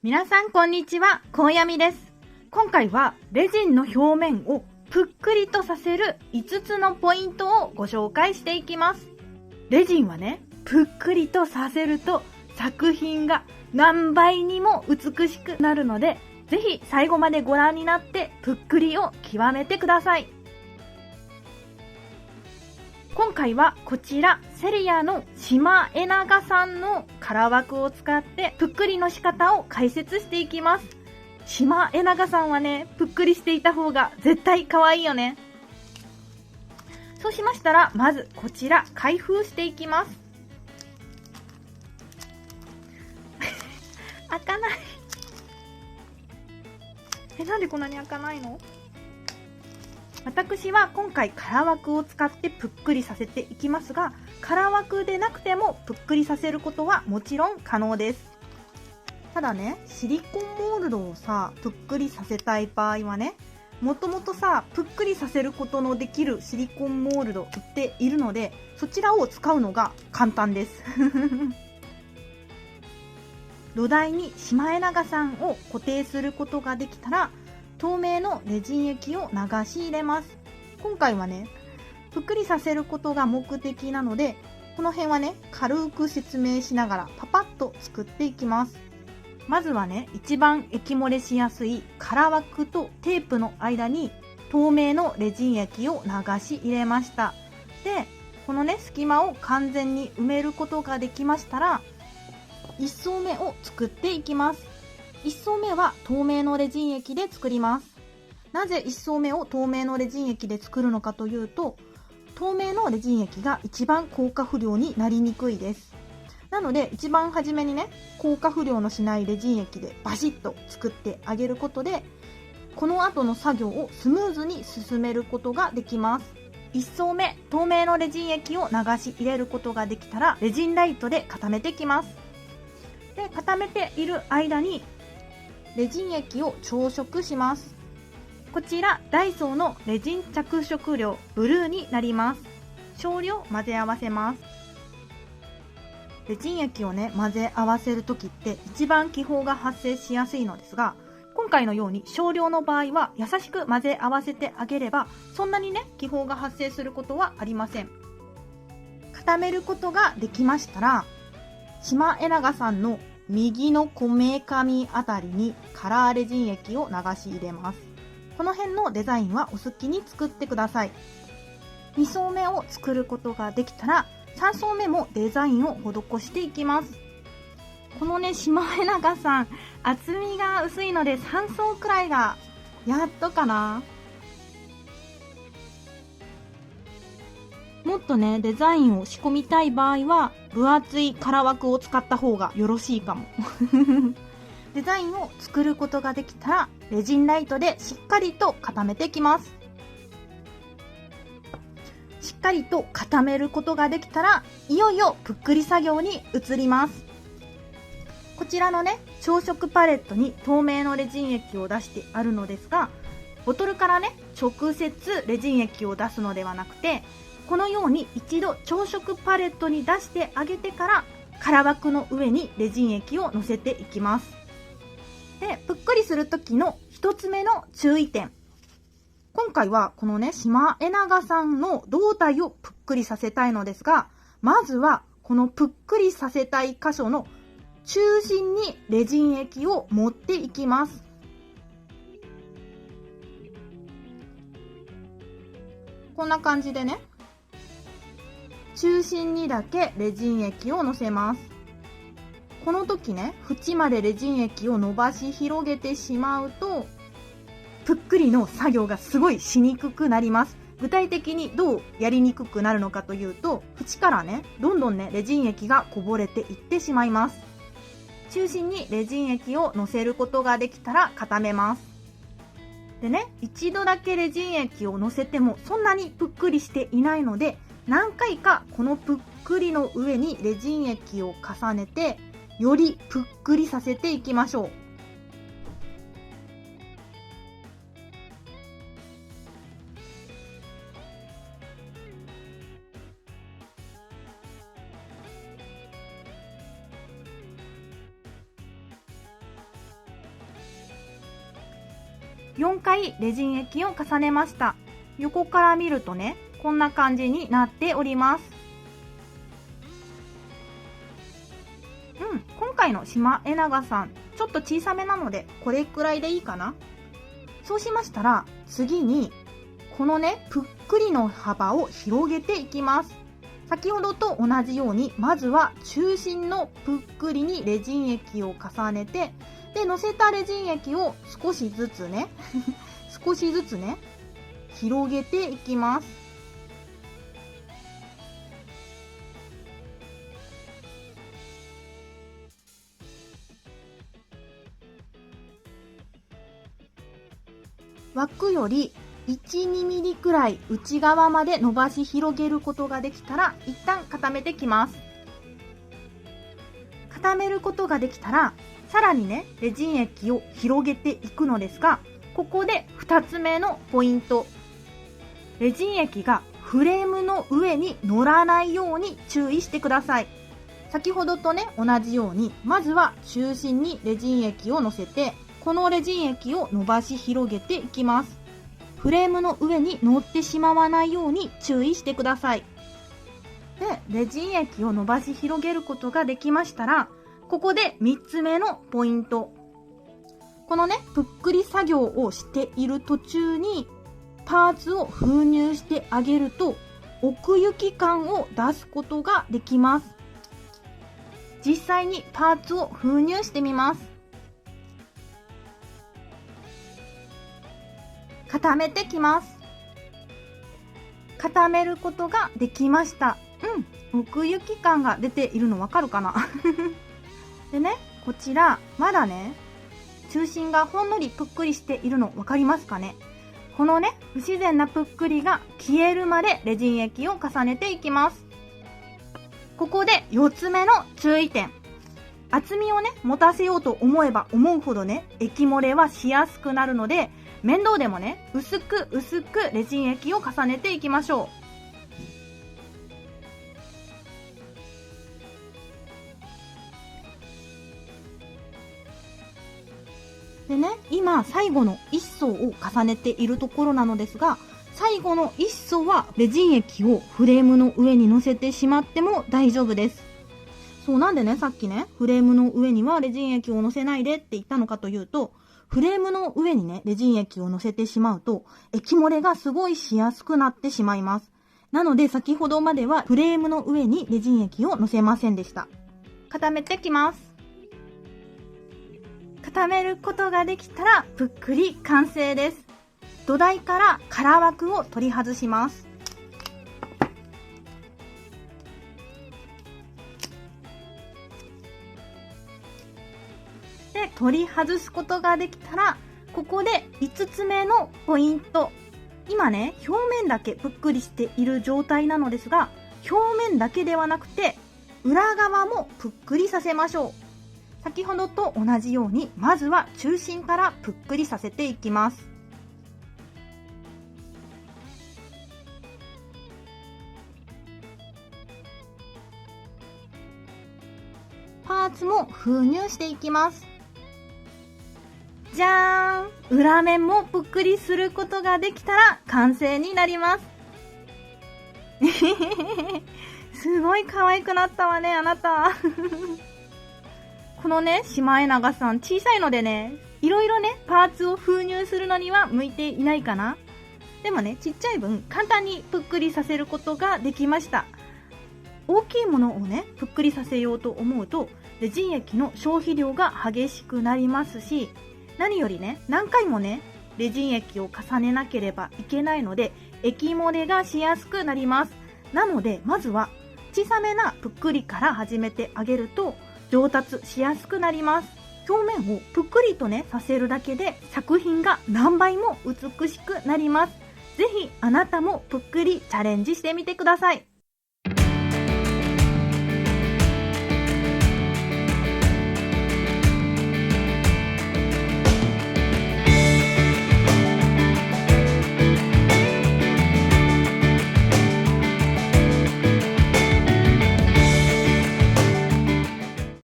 皆さんこんにちは、今闇です。今回はレジンの表面をぷっくりとさせる5つのポイントをご紹介していきます。レジンはね、ぷっくりとさせると作品が何倍にも美しくなるので、ぜひ最後までご覧になってぷっくりを極めてください。今回はこちらセリアのシマエナガさんのカラー枠を使ってぷっくりの仕方を解説していきます。シマエナガさんはね、ぷっくりしていた方が絶対可愛いよね。そうしましたら、まずこちら開封していきます。開かない。なんでこんなに開かないの？私は今回カラー枠を使ってぷっくりさせていきますが、カラー枠でなくてもぷっくりさせることはもちろん可能です。ただね、シリコンモールドをさ、ぷっくりさせたい場合はね、もともとさ、ぷっくりさせることのできるシリコンモールド売っているので、そちらを使うのが簡単です。土台にシマエナガさんを固定することができたら、透明のレジン液を流し入れます。今回はね、ぷっくりさせることが目的なので、この辺はね、軽く説明しながらパパッと作っていきます。まずはね、一番液漏れしやすいカラー枠とテープの間に透明のレジン液を流し入れました。で、このね、隙間を完全に埋めることができましたら、1層目を作っていきます。1層目は透明のレジン液で作ります。なぜ1層目を透明のレジン液で作るのかというと、透明のレジン液が一番硬化不良になりにくいです。なので一番初めにね、硬化不良のしないレジン液でバシッと作ってあげることで、この後の作業をスムーズに進めることができます。1層目、透明のレジン液を流し入れることができたら、レジンライトで固めていきます。で、固めている間にレジン液を調色します。こちらダイソーのレジン着色料ブルーになります。少量混ぜ合わせます。レジン液をね、混ぜ合わせるときって一番気泡が発生しやすいのですが、今回のように少量の場合は優しく混ぜ合わせてあげれば、そんなにね、気泡が発生することはありません。固めることができましたら、シマエナガさんの右のこめかみあたりにカラーレジン液を流し入れます。この辺のデザインはお好きに作ってください。2層目を作ることができたら、3層目もデザインを施していきます。このね、シマエナガさん、厚みが薄いので3層くらいがやっとかな。もっとね、デザインを仕込みたい場合は、分厚いカラー枠を使った方がよろしいかも。デザインを作ることができたら、レジンライトでしっかりと固めていきます。しっかりと固めることができたら、いよいよぷっくり作業に移ります。こちらのね、調色パレットに透明のレジン液を出してあるのですが、ボトルからね、直接レジン液を出すのではなくて、このように一度調色パレットに出してあげてから、カラー枠の上にレジン液を乗せていきます。で、ぷっくりする時の一つ目の注意点。今回はこのね、シマエナガさんの胴体をぷっくりさせたいのですが、まずはこのぷっくりさせたい箇所の中心にレジン液を持っていきます。こんな感じでね、中心にだけレジン液をのせます。この時ね、縁までレジン液を伸ばし広げてしまうと、ぷっくりの作業がすごいしにくくなります。具体的にどうやりにくくなるのかというと、縁からね、どんどんね、レジン液がこぼれていってしまいます。中心にレジン液をのせることができたら固めます。でね、一度だけレジン液をのせてもそんなにぷっくりしていないので、何回かこのぷっくりの上にレジン液を重ねて、よりぷっくりさせていきましょう。4回レジン液を重ねました。横から見るとね、こんな感じになっております。今回のシマエナガさん、ちょっと小さめなので、これくらいでいいかな。そうしましたら、次に、このね、ぷっくりの幅を広げていきます。先ほどと同じように、まずは中心のぷっくりにレジン液を重ねて、で、乗せたレジン液を少しずつね、広げていきます。枠より1、2ミリくらい内側まで伸ばし広げることができたら、一旦固めてきます。固めることができたら、さらにね、レジン液を広げていくのですが、ここで2つ目のポイント。レジン液がフレームの上に乗らないように注意してください。先ほどとね、同じように、まずは中心にレジン液を乗せて、このレジン液を伸ばし広げていきます。フレームの上に乗ってしまわないように注意してください。で、レジン液を伸ばし広げることができましたら、ここで3つ目のポイント。このね、ぷっくり作業をしている途中に、パーツを封入してあげると、奥行き感を出すことができます。実際にパーツを封入してみます。固めてきます。固めることができました。奥行き感が出ているのわかるかなでね、こちら、まだね、中心がほんのりぷっくりしているのわかりますかね。このね、不自然なぷっくりが消えるまでレジン液を重ねていきます。ここで4つ目の注意点。厚みをね、持たせようと思えば思うほどね、液漏れはしやすくなるので、面倒でもね、薄くレジン液を重ねていきましょう。でね、今最後の1層を重ねているところなのですが、最後の1層はレジン液をフレームの上に乗せてしまっても大丈夫です。そう、なんでね、さっきね、フレームの上にはレジン液を乗せないでって言ったのかというと、フレームの上にね、レジン液を乗せてしまうと、液漏れがすごいしやすくなってしまいます。なので、先ほどまではフレームの上にレジン液を乗せませんでした。固めてきます。固めることができたら、ぷっくり完成です。土台から空枠を取り外します。で、取り外すことができたら、ここで5つ目のポイント。今ね、表面だけぷっくりしている状態なのですが、表面だけではなくて、裏側もぷっくりさせましょう。先ほどと同じように、まずは中心からぷっくりさせていきます。パーツも封入していきます。じゃーん！裏面もぷっくりすることができたら完成になります。すごい可愛くなったわね、あなた。このね、シマエナガさん小さいのでね、いろいろね、パーツを封入するのには向いていないかな。でもね、ちっちゃい分簡単にぷっくりさせることができました。大きいものをね、ぷっくりさせようと思うと、レジン液の消費量が激しくなりますし、何よりね、何回もね、レジン液を重ねなければいけないので、液漏れがしやすくなります。なので、まずは小さめなぷっくりから始めてあげると、上達しやすくなります。表面をぷっくりとね、させるだけで作品が何倍も美しくなります。ぜひあなたもぷっくりチャレンジしてみてください。